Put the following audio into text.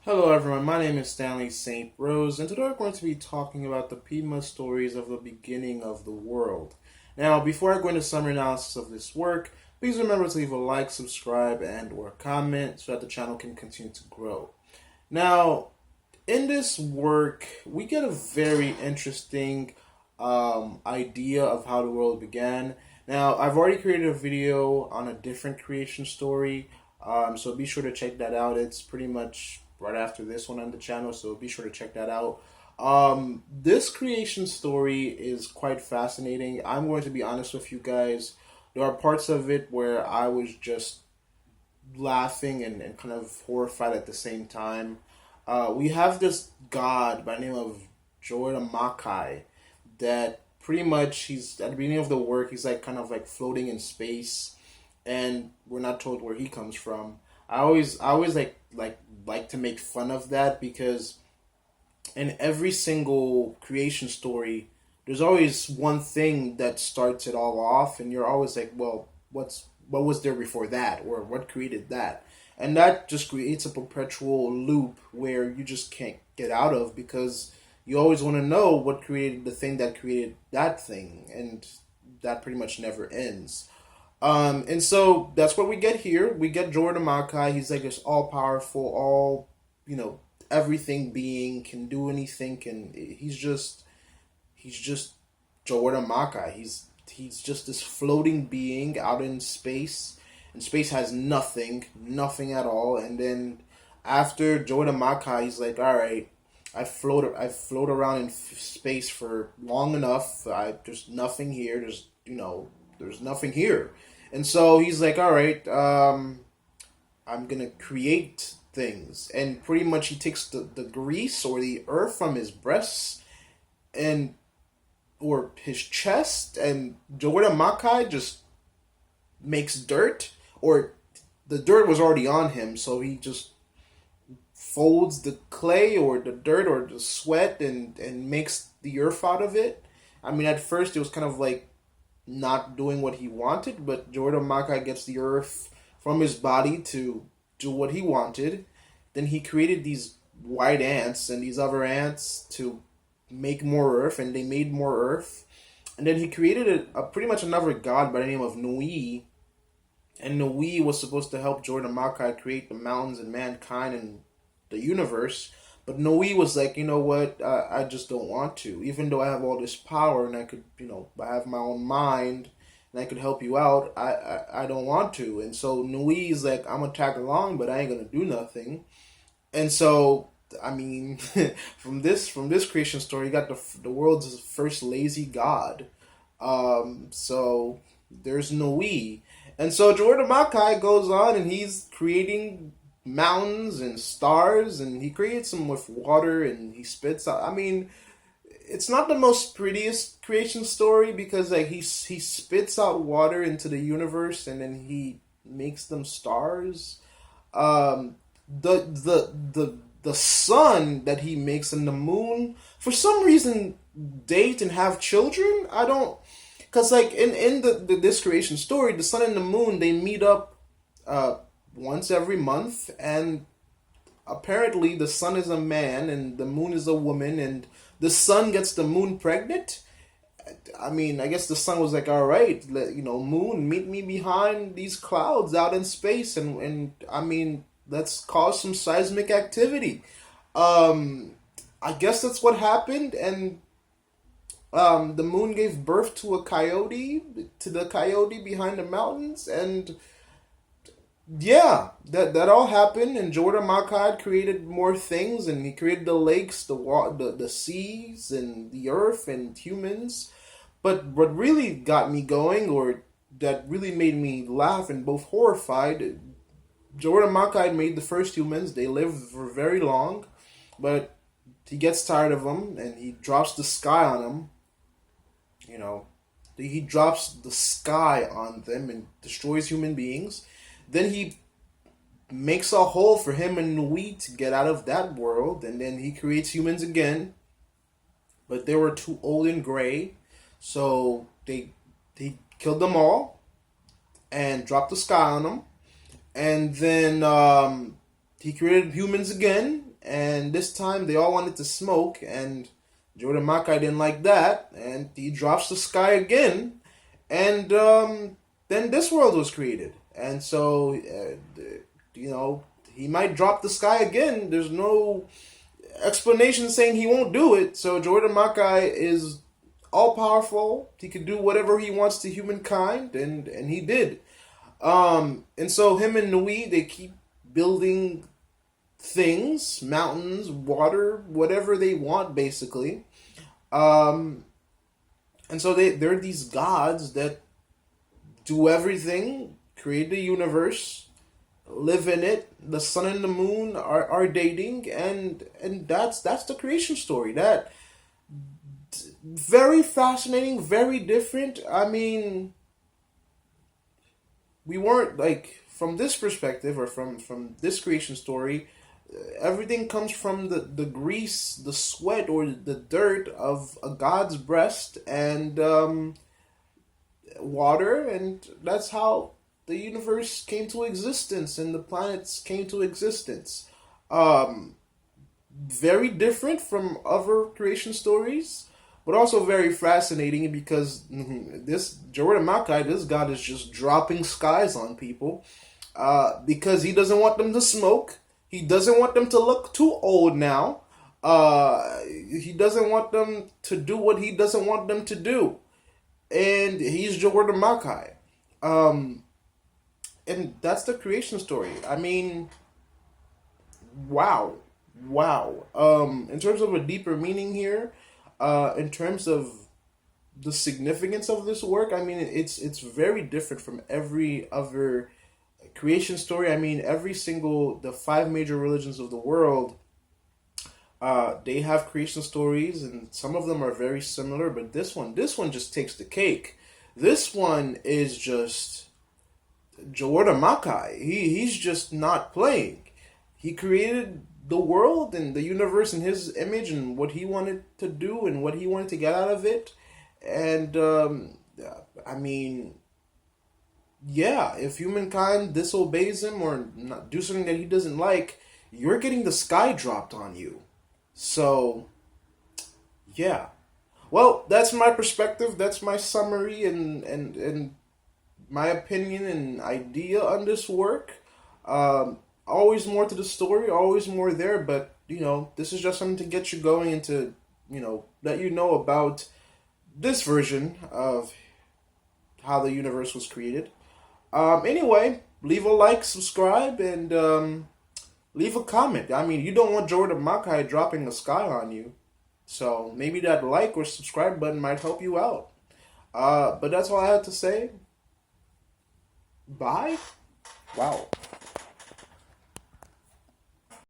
Hello everyone, my name is Stanley St. Rose, and today we're going to be talking about the Pima stories of the beginning of the world. Now, before I go into summary analysis of this work, please remember to leave a like, subscribe, and or comment so that the channel can continue to grow. Now, in this work, we get a very interesting idea of how the world began. Now, I've already created a video on a different creation story, so be sure to check that out. It's pretty much right after this one on the channel, so be sure to check that out. This creation story is quite fascinating. I'm going to be honest with you guys. There are parts of it where I was just laughing and kind of horrified at the same time. We have this god by the name of Jordan Makai that pretty much he's at the beginning of the work he's like kind of like floating in space, and we're not told where he comes from. I always like to make fun of that because in every single creation story, there's always one thing that starts it all off, and you're always like, well, what was there before that, or what created that, and that just creates a perpetual loop where you just can't get out of because you always want to know what created the thing that created that thing, and that pretty much never ends. And so that's what we get here. We get Jordan Makai. He's like this all powerful, all everything being, can do anything. He's just Jordan Makai. He's just this floating being out in space, and space has nothing at all. And then after Jordan Makai, he's like, all right, I float around in space for long enough. There's nothing here. There's nothing here. And so he's like, all right, I'm going to create things. And pretty much he takes the grease or the earth from his breasts and or his chest, and Jordan Makai just makes dirt, or the dirt was already on him, so he just folds the clay or the dirt or the sweat and makes the earth out of it. I mean, at first it was kind of like not doing what he wanted, but Jordan Makai gets the earth from his body to do what he wanted. Then he created these white ants and these other ants to make more earth, and they made more earth. And then he created a pretty much another god by the name of Nui, and Nui was supposed to help Jordan Makai create the mountains and mankind and the universe. But Nui was like, you know what? I just don't want to. Even though I have all this power and I could, I have my own mind and I could help you out, I don't want to. And so Nui's like, I'm gonna tag along, but I ain't gonna do nothing. And so, I mean, from this creation story, you got the world's first lazy god. So there's Nui, and so Jordan Makai goes on and he's creating mountains and stars, and he creates them with water, and he spits out. I mean, it's not the most prettiest creation story because like he spits out water into the universe, and then he makes them stars. Um, the sun that he makes and the moon for some reason date and have children. I don't, because like in the this creation story, the sun and the moon, they meet up once every month, and apparently the sun is a man and the moon is a woman, and the sun gets the moon pregnant. I mean, I guess the sun was like, all right, moon, meet me behind these clouds out in space, and I mean, let's cause some seismic activity. I guess that's what happened, and the moon gave birth to the coyote behind the mountains, and yeah, that all happened, and Jordan Makai created more things, and he created the lakes, the seas, and the earth, and humans. But what really got me going, or that really made me laugh and both horrified, Jordan Makai made the first humans. They live for very long, but he gets tired of them, and he drops the sky on them. He drops the sky on them and destroys human beings. Then he makes a hole for him and Nui to get out of that world, and then he creates humans again. But they were too old and gray, so they killed them all and dropped the sky on them. And then he created humans again, and this time they all wanted to smoke, and Jordan Makai didn't like that, and he drops the sky again, and then this world was created. And so, he might drop the sky again. There's no explanation saying he won't do it. So Jordan Makai is all powerful. He can do whatever he wants to humankind, and he did. And so him and Nui, they keep building things, mountains, water, whatever they want, basically. And so they're these gods that do everything, create the universe, live in it. The sun and the moon are dating, and that's the creation story. That very fascinating, very different. I mean, we weren't like from this perspective or from this creation story. Everything comes from the grease, the sweat, or the dirt of a god's breast, and water, and that's how the universe came to existence and the planets came to existence. Very different from other creation stories, but also very fascinating because this Jordan Makai, this god, is just dropping skies on people because he doesn't want them to smoke. He doesn't want them to look too old now. He doesn't want them to do what he doesn't want them to do. And he's Jordan Makai. And that's the creation story. I mean, wow. In terms of a deeper meaning here, in terms of the significance of this work, I mean, it's very different from every other creation story. I mean, the 5 major religions of the world, they have creation stories, and some of them are very similar, but this one just takes the cake. This one is just Jordan Makai. He's just not playing. He created the world and the universe in his image and what he wanted to do and what he wanted to get out of it. And I mean, yeah, if humankind disobeys him or not do something that he doesn't like, you're getting the sky dropped on you. So, yeah. Well, that's my perspective. That's my summary and my opinion and idea on this work. Always more to the story, always more there, but, this is just something to get you going and to, let you know about this version of how the universe was created. Anyway, leave a like, subscribe, and leave a comment. I mean, you don't want Jordan Makai dropping the sky on you. So maybe that like or subscribe button might help you out. But that's all I had to say. Bye. Wow.